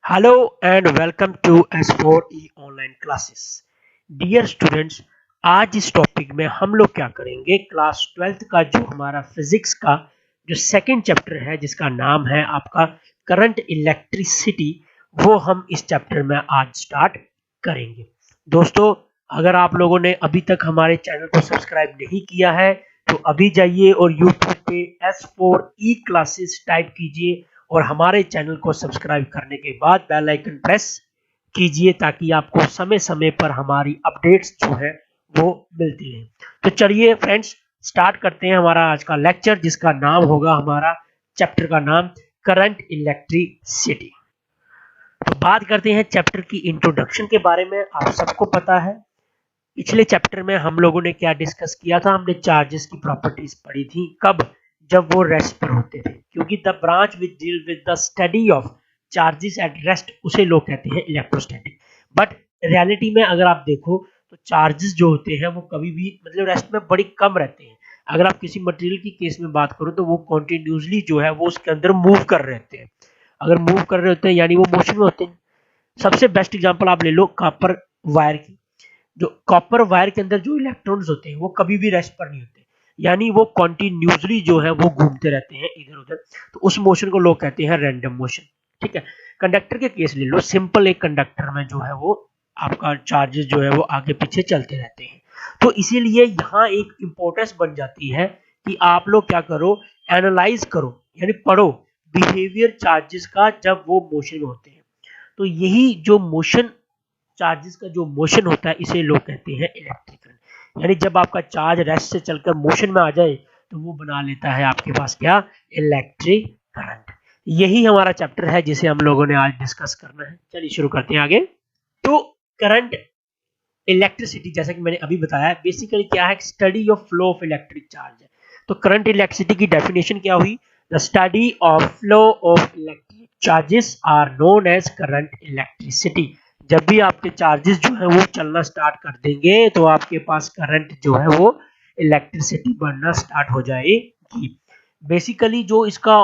Hello and welcome to S4E online classes. Dear students, आज इस topic में हम लोग क्या करेंगे, क्लास 12th का जो हमारा फिजिक्स का जो सेकंड चैप्टर है जिसका नाम है आपका करंट इलेक्ट्रिसिटी, वो हम इस चैप्टर में आज स्टार्ट करेंगे। दोस्तों, अगर आप लोगों ने अभी तक हमारे चैनल को सब्सक्राइब नहीं किया है तो अभी जाइए और यूट्यूब पे S4E क्लासेस टाइप कीजिए और हमारे चैनल को सब्सक्राइब करने के बाद बेल आइकन प्रेस कीजिए ताकि आपको समय समय पर हमारी अपडेट्स जो है वो मिलती रहे। तो चलिए फ्रेंड्स, स्टार्ट करते हैं हमारा आज का लेक्चर जिसका नाम होगा, हमारा चैप्टर का नाम करंट इलेक्ट्रिसिटी। तो बात करते हैं चैप्टर की इंट्रोडक्शन के बारे में। आप सबको पता है पिछले चैप्टर में हम लोगों ने क्या डिस्कस किया था, हमने चार्जेस की प्रॉपर्टीज पढ़ी थी। कब? जब वो रेस्ट पर होते थे, क्योंकि the branch which deal with the study of charges at rest उसे लोग कहते हैं इलेक्ट्रोस्टैटिक। बट रियलिटी में अगर आप देखो तो चार्जेस जो होते हैं वो कभी भी मतलब रेस्ट में बड़ी कम रहते हैं। अगर आप किसी मटेरियल की केस में बात करो तो वो कॉन्टिन्यूसली जो है वो उसके अंदर मूव कर रहे होते हैं। अगर मूव कर रहे होते हैं यानी वो मोशन में होते हैं। सबसे बेस्ट एग्जांपल आप ले लो कॉपर वायर की। जो कॉपर वायर के अंदर जो इलेक्ट्रॉन्स होते हैं वो कभी भी रेस्ट पर नहीं होते, यानी वो कॉन्टिन्यूसली जो है वो घूमते रहते हैं इधर उधर। तो उस मोशन को लोग कहते हैं रैंडम मोशन। ठीक है। कंडक्टर के केस ले लो, सिंपल एक कंडक्टर में जो है वो आपका चार्जेस जो है वो आगे पीछे चलते रहते हैं। तो इसीलिए यहाँ एक इंपॉर्टेंस बन जाती है कि आप लोग क्या करो, एनालाइज करो यानी पढ़ो बिहेवियर चार्जेस का जब वो मोशन में होते हैं। तो यही जो मोशन, चार्जेस का जो मोशन होता है इसे लोग कहते हैं इलेक्ट्रिक करंट। यानी जब आपका चार्ज रेस्ट से चलकर मोशन में आ जाए तो वो बना लेता है आपके पास क्या, इलेक्ट्रिक करंट। यही हमारा चैप्टर है जिसे हम लोगों ने आज डिस्कस करना है। चलिए शुरू करते हैं आगे। तो करंट इलेक्ट्रिसिटी, जैसा कि मैंने अभी बताया, बेसिकली क्या है, study of flow of electric charge है। तो करंट इलेक्ट्रिसिटी की डेफिनेशन क्या हुई, the study of flow of electric charges are known as current electricity. जब भी आपके चार्जेस जो है वो चलना स्टार्ट कर देंगे तो आपके पास करंट जो है वो इलेक्ट्रिसिटी बनना स्टार्ट हो जाएगी। बेसिकली जो इसका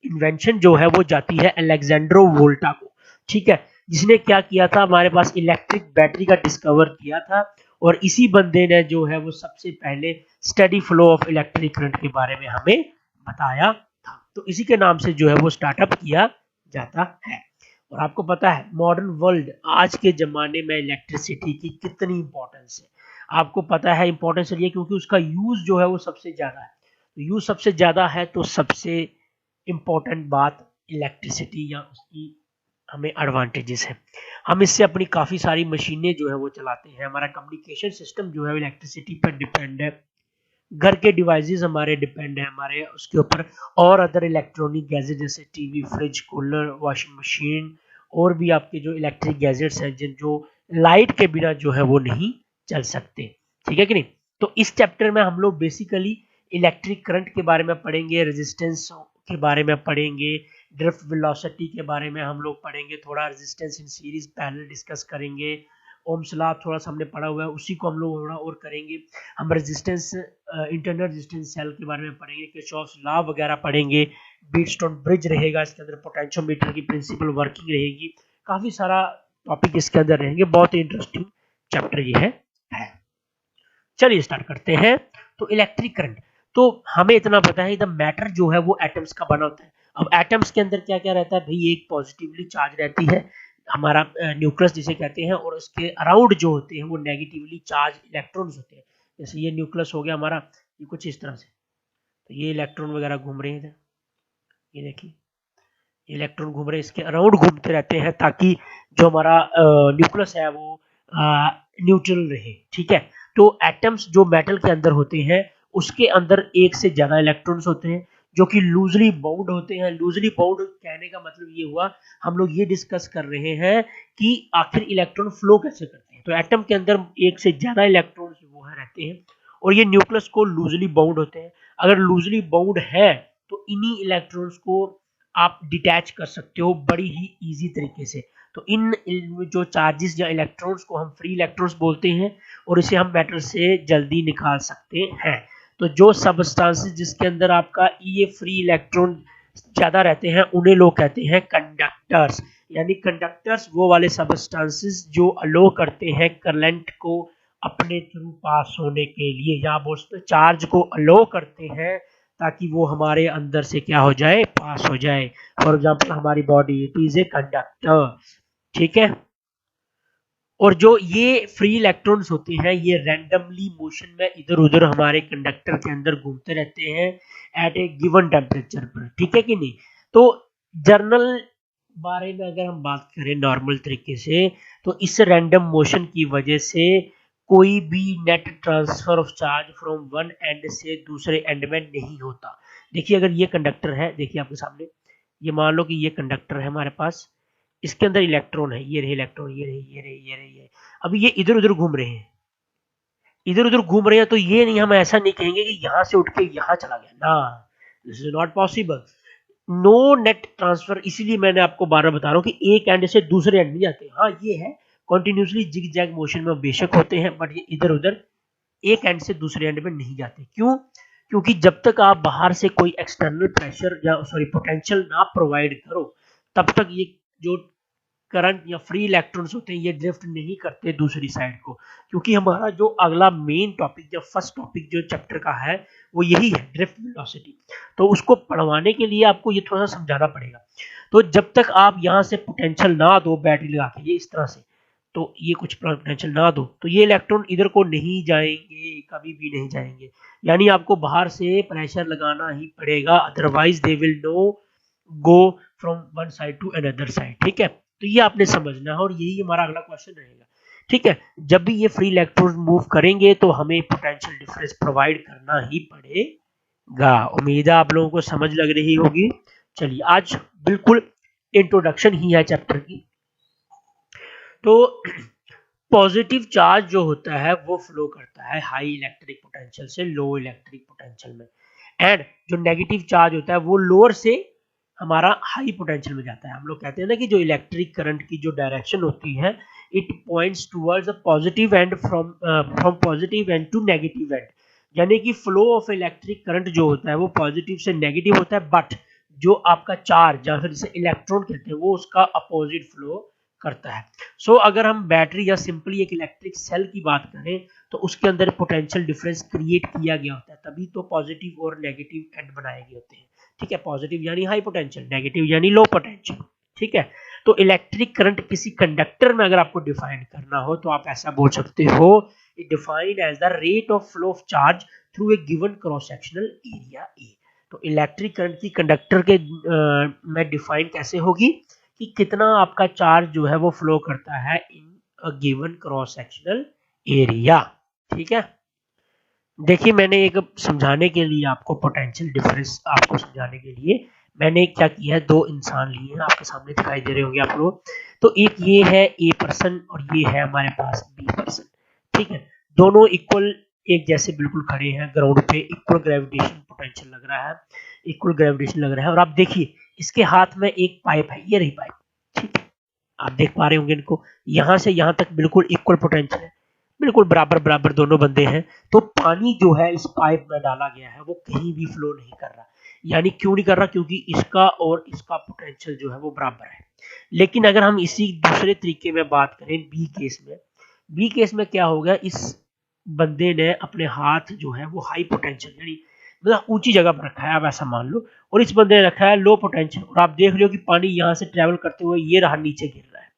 इन्वेंशन जो है वो जाती है अलेक्जेंड्रो वोल्टा को। ठीक है। जिसने क्या किया था, हमारे पास इलेक्ट्रिक बैटरी का डिस्कवर किया था और इसी बंदे ने जो है वो सबसे पहले steady flow of electric current के बारे में हमें बताया था। तो इसी के नाम से जो है वो स्टार्टअप किया जाता है। और आपको पता है मॉडर्न वर्ल्ड आज के जमाने में इलेक्ट्रिसिटी की कितनी इंपॉर्टेंस है। आपको पता है इंपॉर्टेंस इसलिए क्योंकि उसका यूज जो है वो सबसे ज्यादा है। तो यूज सबसे ज्यादा है तो सबसे इंपॉर्टेंट बात इलेक्ट्रिसिटी या उसकी हमें एडवांटेजेस है। हम इससे अपनी काफी सारी मशीनें जो है वो चलाते हैं। हमारा कम्युनिकेशन सिस्टम जो है इलेक्ट्रिसिटी पर डिपेंड है। घर के डिवाइसेस हमारे डिपेंड है हमारे उसके ऊपर, और अदर इलेक्ट्रॉनिक गैजेट जैसे TV, fridge, cooler, washing machine और भी आपके जो इलेक्ट्रिक गैजेट्स हैं जिन जो लाइट के बिना जो है वो नहीं चल सकते। ठीक है कि नहीं। तो इस चैप्टर में हम लोग बेसिकली इलेक्ट्रिक करंट के बारे में पढ़ेंगे, रेजिस्टेंस के बारे में पढ़ेंगे, ड्रिफ्ट वेलोसिटी के बारे में हम लोग पढ़ेंगे, थोड़ा resistance in series parallel discuss करेंगे, ओम्स लॉ थोड़ा सा हमने पढ़ा हुआ है उसी को हम लोग थोड़ा और करेंगे। हम रेजिस्टेंस, इंटरनल रेजिस्टेंस सेल के बारे में पढ़ेंगे, किरचॉफ्स लॉ वगैरह पढ़ेंगे, बीटस्टोन ब्रिज रहेगा इसके अंदर, पोटेंशियोमीटर की प्रिंसिपल वर्किंग रहेगी, काफी सारा टॉपिक इसके अंदर रहेंगे। बहुत ही इंटरेस्टिंग चैप्टर ये है। चलिए स्टार्ट करते हैं। तो इलेक्ट्रिक करंट, तो हमें इतना पता है द मैटर जो है वो एटम्स का बना होता है। अब एटम्स के अंदर क्या क्या रहता है भाई, एक पॉजिटिवली चार्ज रहती है हमारा न्यूक्लियस जिसे कहते हैं, और उसके अराउंड जो होते हैं वो नेगेटिवली चार्ज इलेक्ट्रॉन्स होते हैं। जैसे ये न्यूक्लियस हो गया हमारा, ये कुछ इस तरह से, तो ये इलेक्ट्रॉन वगैरह घूम रहे हैं, ये देखिए इलेक्ट्रॉन घूम रहे हैं, इसके अराउंड घूमते रहते हैं ताकि जो हमारा न्यूक्लियस है वो न्यूट्रल रहे। ठीक है। तो एटम्स जो मेटल के अंदर होते हैं उसके अंदर एक से ज्यादा इलेक्ट्रॉन्स होते हैं जो कि लूजली बाउंड होते हैं। लूजली बाउंड कहने का मतलब ये हुआ, हम लोग ये डिस्कस कर रहे हैं कि आखिर इलेक्ट्रॉन फ्लो कैसे करते हैं। तो एटम के अंदर एक से ज्यादा इलेक्ट्रॉन्स वो है रहते हैं और ये न्यूक्लियस को लूजली बाउंड होते हैं। अगर लूजली बाउंड है तो इन्हीं इलेक्ट्रॉन्स को आप डिटैच कर सकते हो बड़ी ही इजी तरीके से। तो इन जो चार्जेस या इलेक्ट्रॉन्स को हम फ्री इलेक्ट्रॉन्स बोलते हैं और इसे हम मेटल से जल्दी निकाल सकते हैं। तो जो सबस्टांसेस जिसके अंदर आपका ये फ्री इलेक्ट्रॉन ज्यादा रहते हैं उन्हें लोग कहते हैं कंडक्टर्स। यानी कंडक्टर्स वो वाले सबस्टेंसेस जो अलो करते हैं करंट को अपने थ्रू पास होने के लिए, या वो चार्ज को अलो करते हैं ताकि वो हमारे अंदर से क्या हो जाए, पास हो जाए। फॉर एग्जांपल हमारी body it is a conductor, ठीक है। और जो ये फ्री इलेक्ट्रॉन्स होते हैं ये रैंडमली मोशन में इधर उधर हमारे कंडक्टर के अंदर घूमते रहते हैं एट ए गिवन टेम्परेचर पर, ठीक है कि नहीं। तो जर्नल बारे में अगर हम बात करें नॉर्मल तरीके से, तो इस रैंडम मोशन की वजह से कोई भी net transfer of charge from one and से दूसरे एंड में नहीं होता। देखिए अगर ये कंडक्टर है, देखिए आपके सामने, ये मान लो कि ये कंडक्टर है हमारे पास, इसके अंदर इलेक्ट्रॉन है, ये रहे इलेक्ट्रॉन, ये रहे ये रहे ये रहे ये। अभी ये इधर उधर घूम रहे हैं, इधर उधर घूम रहे हैं, तो ये नहीं, हम ऐसा नहीं कहेंगे कि यहां से उठ के यहां चला गया ना, this is not possible. No net transfer, इसीलिए मैंने आपको बार बार बता रहा हूँ कि एक एंड से दूसरे एंड नहीं जाते। हाँ ये है कॉन्टिन्यूसली जिग जैग मोशन में बेशक होते हैं, बट ये इधर उधर एक एंड से दूसरे एंड में नहीं जाते। क्यों? क्योंकि जब तक आप बाहर से कोई एक्सटर्नल प्रेशर या सॉरी पोटेंशियल ना प्रोवाइड करो, तब तक ये जो करंट या फ्री इलेक्ट्रॉन्स होते हैं ये ड्रिफ्ट नहीं करते दूसरी साइड को। क्योंकि हमारा जो अगला मेन टॉपिक या फर्स्ट टॉपिक जो चैप्टर का है वो यही है, ड्रिफ्ट वेलोसिटी। तो उसको पढ़वाने के लिए आपको ये थोड़ा सा समझाना पड़ेगा। तो जब तक आप यहाँ से पोटेंशियल ना दो बैटरी लगा के ये इस तरह से, तो ये कुछ पोटेंशियल ना दो, तो ये इलेक्ट्रॉन इधर को नहीं जाएंगे, कभी भी नहीं जाएंगे। यानी आपको बाहर से प्रेशर लगाना ही पड़ेगा, otherwise they will no go from one side to another side, ठीक है। तो ये आपने समझना है और यही हमारा अगला क्वेश्चन रहेगा, ठीक है। जब भी ये फ्री इलेक्ट्रॉन मूव करेंगे तो हमें पोटेंशियल डिफरेंस प्रोवाइड करना ही पड़ेगा। उम्मीद है आप लोगों को समझ लग रही होगी। चलिए आज बिल्कुल इंट्रोडक्शन ही है चैप्टर की। तो पॉजिटिव चार्ज जो होता है वो फ्लो करता है हाई इलेक्ट्रिक पोटेंशियल से लो इलेक्ट्रिक पोटेंशियल में, एंड जो नेगेटिव चार्ज होता है वो लोअर से हमारा हाई पोटेंशियल में जाता है। हम लोग कहते हैं ना कि जो इलेक्ट्रिक करंट की जो डायरेक्शन होती है it points towards a positive end from positive end to negative end, यानी कि फ्लो ऑफ इलेक्ट्रिक करंट जो होता है वो पॉजिटिव से नेगेटिव होता है, बट जो आपका चार्ज या फिर जिसे इलेक्ट्रॉन कहते हैं वो उसका अपोजिट फ्लो करता है। सो अगर हम बैटरी या सिंपली एक इलेक्ट्रिक सेल की बात करें तो उसके अंदर पोटेंशियल डिफरेंस क्रिएट किया गया होता है, तभी तो पॉजिटिव और नेगेटिव एंड बनाए गए होते हैं, ठीक है। पॉजिटिव यानी हाई पोटेंशियल, नेगेटिव यानी लो पोटेंशियल, ठीक है। तो इलेक्ट्रिक करंट किसी कंडक्टर में अगर आपको डिफाइन करना हो तो आप ऐसा बोल सकते हो, it defined as the rate of flow of charge through a given cross sectional area A. तो इलेक्ट्रिक करंट की कंडक्टर के में डिफाइन कैसे होगी कि कितना आपका चार्ज जो है वो फ्लो करता है in a given cross sectional area, ठीक है। देखिए मैंने एक समझाने के लिए आपको पोटेंशियल डिफरेंस आपको समझाने के लिए मैंने क्या किया है, दो इंसान लिए हैं, आपके सामने दिखाई दे रहे होंगे आप लोग। तो एक ये है ए पर्सन और ये है हमारे पास बी पर्सन, ठीक है। दोनों इक्वल एक जैसे बिल्कुल खड़े हैं ग्राउंड पे, इक्वल ग्रेविटेशन पोटेंशियल लग रहा है, इक्वल ग्रेविटेशन लग रहा है। और आप देखिए इसके हाथ में एक पाइप है, ये रही पाइप, ठीक है। आप देख पा रहे होंगे इनको, यहां से यहां तक बिल्कुल इक्वल पोटेंशियल है, बिल्कुल बराबर बराबर दोनों बंदे हैं। तो पानी जो है इस पाइप में डाला गया है वो कहीं भी फ्लो नहीं कर रहा। यानी क्यों नहीं कर रहा? क्योंकि इसका और इसका पोटेंशियल जो है वो बराबर है। लेकिन अगर हम इसी दूसरे तरीके में बात करें बी केस में, बी केस में क्या होगा, इस बंदे ने अपने हाथ जो है वो हाई पोटेंशियल यानी मतलब ऊंची जगह पर रखा है, आप ऐसा मान लो, और इस बंदे ने रखा है लो पोटेंशियल। और आप देख रहे हो कि पानी यहाँ से ट्रेवल करते हुए ये रहा नीचे गिर रहा है।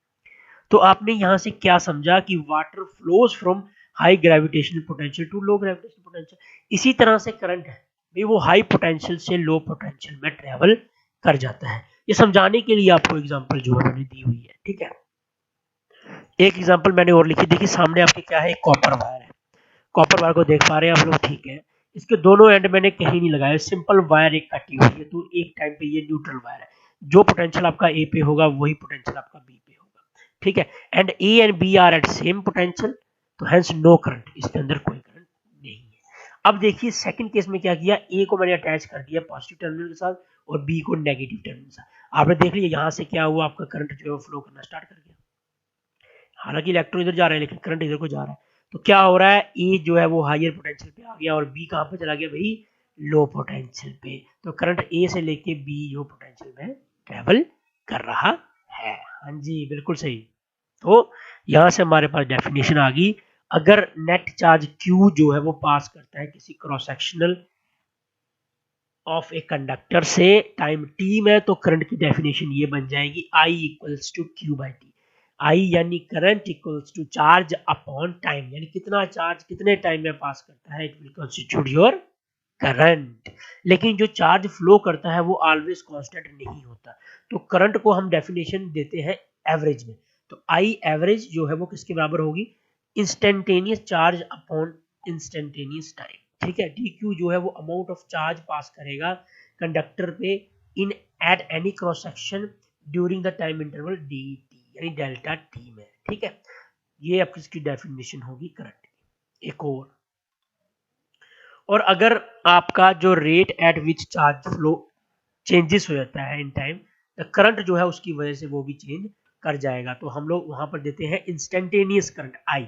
तो आपने यहाँ से क्या समझा कि water flows from high gravitational potential to low gravitational potential. इसी तरह से करंट है भाई, वो हाई पोटेंशियल से लो पोटेंशियल में ट्रेवल कर जाता है। ये समझाने के लिए आपको एग्जांपल जो है मैंने दी हुई है, ठीक है। एक एग्जांपल मैंने और लिखी, देखिए सामने आपके क्या है, एक कॉपर वायर है। कॉपर वायर को देख पा रहे हैं आप लोग, ठीक है। इसके दोनों एंड मैंने कहीं नहीं लगाया, सिंपल वायर एक कटी हुई है। तो एक टाइम पे ये न्यूट्रल वायर है, जो पोटेंशियल आपका ए पे होगा वही पोटेंशियल आपका बी पे होगा, ठीक है। And A and B are at same potential, तो हेंस नो करंट, इसके अंदर कोई करंट नहीं है। अब देखिए सेकंड केस में क्या किया, ए को मैंने अटैच कर दिया पॉजिटिव टर्मिनल के साथ और बी को नेगेटिव टर्मिनल के साथ। आपने देख लिया यहाँ से क्या हुआ, आपका करंट जो है फ्लो करना स्टार्ट कर गया। हालांकि इलेक्ट्रॉन इधर जा रहे हैं लेकिन करंट इधर को जा रहा है। तो क्या हो रहा है, ए जो है वो हायर पोटेंशियल पे आ गया और बी कहां पे चला गया भाई, लो पोटेंशियल पे। तो करंट ए से लेके बी जो पोटेंशियल में ट्रेवल कर रहा है। हाँ जी, बिल्कुल सही। तो यहाँ से हमारे पास डेफिनेशन आ गई। अगर नेट चार्ज Q जो है वो पास करता है किसी cross sectional of a conductor से टाइम t में, तो करंट की डेफिनेशन ये बन जाएगी I equals to Q by T. I यानी current equals to charge upon time, यानी कितना चार्ज कितने टाइम में पास करता है, it will constitute your current. लेकिन जो चार्ज फ्लो करता है वो ऑलवेज कांस्टेंट नहीं होता, तो करंट को हम डेफिनेशन देते हैं एवरेज में। तो आई एवरेज जो है वो किसके बराबर होगी, instantaneous charge upon instantaneous time. ठीक है, डी क्यू जो है वो अमाउंट ऑफ चार्ज पास करेगा कंडक्टर पे in at any cross section during the time interval D T, यानी डेल्टा टी में। ठीक है, ये आपकी इसकी डेफिनेशन होगी करंट की। एक और अगर आपका जो rate at which charge flow changes हो जाता है इन टाइम, द करंट जो है उसकी वजह से वो भी चेंज कर जाएगा, तो हम लोग वहां पर देते हैं इंस्टेंटेनियस करंट आई।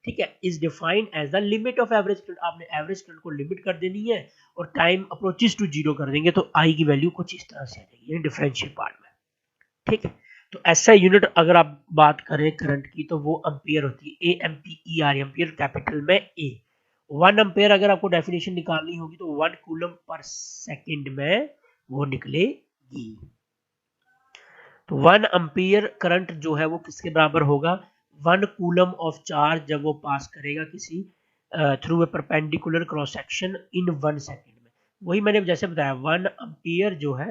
ठीक है, is defined as the limit of average current. आपने एवरेज करंट को लिमिट कर देनी है और टाइम अप्रोचेस टू जीरो कर देंगे, तो आई की वैल्यू कुछ इस तरह से आ जाएगी, यानी डिफरेंशियल पार्ट में। ठीक है, तो ऐसा यूनिट अगर आप बात करें करंट की तो वो एम्पियर होती है, A M P E R, ampere capital में ए। 1 एम्पियर अगर आपको डेफिनेशन निकालनी होगी तो 1 कूलम पर सेकंड में वो निकलेगी। तो 1 एम्पियर करंट जो है वो किसके बराबर होगा, 1 कूलम ऑफ चार्ज जब वो पास करेगा किसी through a perpendicular cross section in 1 second में। वही मैंने जैसे बताया 1 एम्पियर जो है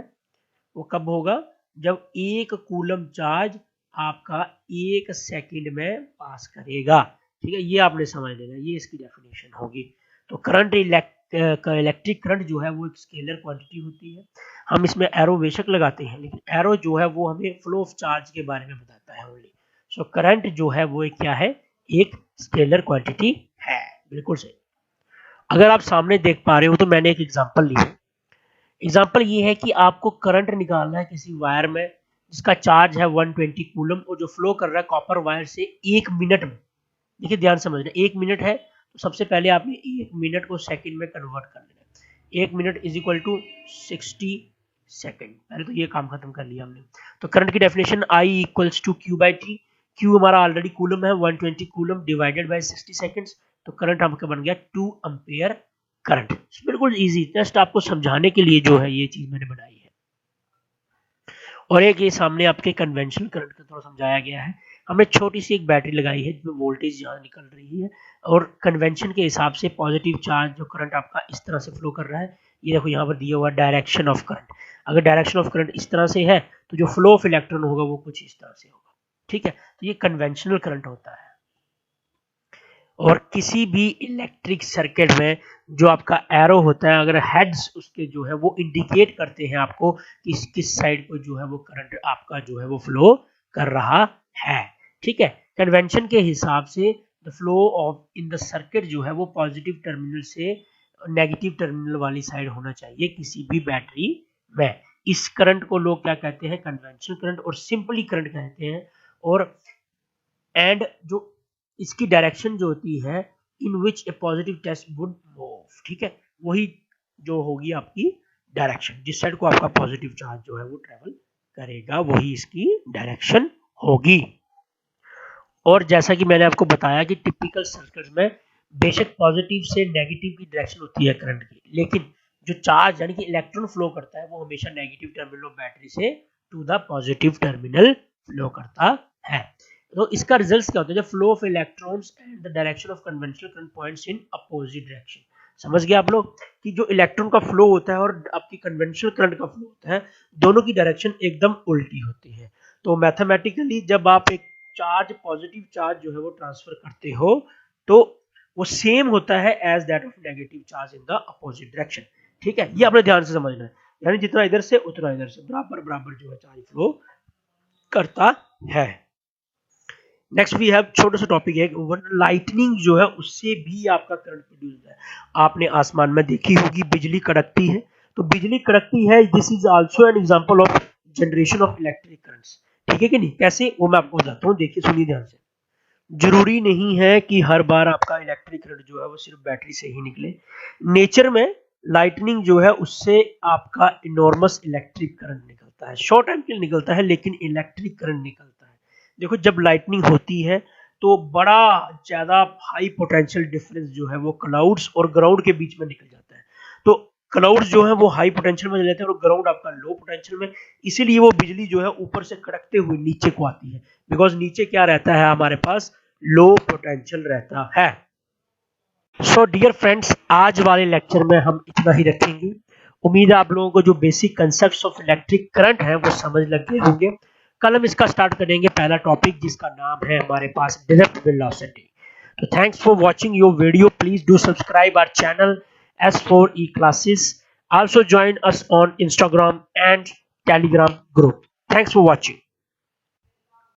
वो कब होगा, जब 1 कूलम चार्ज आपका 1 सेकंड में पास करेगा। ठीक है, ये आपने समझ लेना, ये इसकी डेफिनेशन होगी। तो करंट इलेक्ट्रिक करंट जो है वो एक स्केलर क्वांटिटी होती है। हम इसमें एरो बेशक लगाते हैं, लेकिन एरो जो है वो हमें फ्लो ऑफ चार्ज के बारे में बताता है ओनली। सो करंट जो है वो एक क्या है, एक स्केलर क्वांटिटी है। बिल्कुल सही। अगर आप सामने देख पा रहे हो तो मैंने एक एग्जांपल ली है। एग्जांपल ये है कि आपको करंट निकालना है किसी वायर में जिसका चार्ज है 120 कूलम और जो फ्लो कर रहा है कॉपर वायर से 1 मिनट में। देखिए ध्यान समझना, 1 मिनट है तो सबसे पहले आपने 1 मिनट को सेकंड में कन्वर्ट कर लेना है। 1 minute is equal to 60 second. पहले तो ये काम खत्म कर लिया हमने। तो करंट की definition I equals to Q by T. Q हमारा ऑलरेडी कूलम है, 120 कूलम डिवाइडेड बाय 60 सेकंड्स, तो करंट हमका बन गया 2 एम्पियर करंट। बिल्कुल इजी, जस्ट आपको समझाने के लिए जो है ये चीज मैंने बनाई है। और एक ये सामने आपके कन्वेंशनल करंट का थोड़ा समझाया गया है। हमने छोटी सी एक बैटरी लगाई है जिसमें वोल्टेज यहाँ निकल रही है और कन्वेंशन के हिसाब से पॉजिटिव चार्ज जो करंट आपका इस तरह से फ्लो कर रहा है। ये देखो यहाँ पर दिया हुआ डायरेक्शन ऑफ करंट। अगर डायरेक्शन ऑफ करंट इस तरह से है तो जो फ्लो ऑफ इलेक्ट्रॉन होगा वो कुछ इस तरह से होगा। ठीक है, तो ये कन्वेंशनल करंट होता है। और किसी भी इलेक्ट्रिक सर्किट में जो आपका एरो होता है, अगर हेड्स उसके जो है वो इंडिकेट करते हैं आपको कि किस साइड को जो है वो करंट आपका जो है वो फ्लो कर रहा है। ठीक है, कन्वेंशन के हिसाब से the flow of in the circuit जो है वो पॉजिटिव टर्मिनल से नेगेटिव टर्मिनल वाली साइड होना चाहिए किसी भी बैटरी में। इस करंट को लोग क्या कहते हैं, कन्वेंशनल करंट और सिंपली करंट कहते हैं। और एंड जो इसकी डायरेक्शन जो होती है इन विच ए पॉजिटिव टेस्ट वुड मूव। ठीक है, वही जो होगी आपकी डायरेक्शन, जिस साइड को आपका पॉजिटिव चार्ज जो है वो ट्रेवल करेगा वही इसकी डायरेक्शन होगी। और जैसा कि मैंने आपको बताया कि टिपिकल सर्किट में बेशक पॉजिटिव से नेगेटिव की डायरेक्शन होती है करंट की, लेकिन जो चार्ज यानी कि इलेक्ट्रॉन फ्लो करता है वो हमेशा नेगेटिव टर्मिनल ऑफ बैटरी से to the positive terminal flow करता है। तो इसका रिजल्ट क्या होता है, जब flow of electrons and the direction of conventional current points in opposite direction. समझ गए आप लोग कि जो इलेक्ट्रॉन का फ्लो होता है और आपकी कन्वेंशनल करंट का फ्लो होता है, दोनों की डायरेक्शन एकदम उल्टी होती है। तो मैथमेटिकली जब आप एक चार्ज पॉजिटिव चार्ज जो है वो ट्रांसफर करते हो तो वो सेम होता है as that of negative charge in the opposite direction. ठीक है, ये आपने ध्यान से समझना है, यानी जितना इधर से उतना इधर से बराबर बराबर जो है चार्ज फ्लो करता है। नेक्स्ट वी हैव छोटा सा टॉपिक है, लाइटनिंग जो है उससे भी आपका करंट प्रोड्यूस होता है। आपने आसमान में देखी होगी बिजली कड़कती है, तो बिजली कड़कती है, this is also an example of generation of electric currents. ठीक है कि नहीं, कैसे वो मैं आपको बताता हूँ, देखिए सुनिए ध्यान से। जरूरी नहीं है कि हर बार आपका इलेक्ट्रिक करंट जो है वो सिर्फ बैटरी से ही निकले। नेचर में लाइटनिंग जो है उससे आपका इनॉर्मस इलेक्ट्रिक करंट निकलता है, शॉर्ट टाइम के लिए निकलता है लेकिन इलेक्ट्रिक करंट निकलता है। देखो जब लाइटनिंग होती है तो बड़ा ज्यादा हाई पोटेंशियल डिफरेंस जो है वो क्लाउड्स और ग्राउंड के बीच में निकल जाता है। तो क्लाउड्स जो है वो हाई पोटेंशियल में चले जाते हैं और ग्राउंड आपका लो पोटेंशियल में, इसीलिए वो बिजली जो है ऊपर से कड़कते हुए नीचे को आती है, बिकॉज नीचे क्या रहता है हमारे पास, लो पोटेंशियल रहता है। सो डियर फ्रेंड्स, आज वाले लेक्चर में हम इतना ही रखेंगे। उम्मीद है आप लोगों को जो basic concepts of electric current है वो समझ लग गए होंगे। कल हम इसका स्टार्ट करेंगे पहला टॉपिक जिसका नाम है हमारे पास डायरेक्ट वेलोसिटी। तो thanks for watching your video, please do subscribe our channel S4E classes. Also join us on Instagram and Telegram group. Thanks for watching.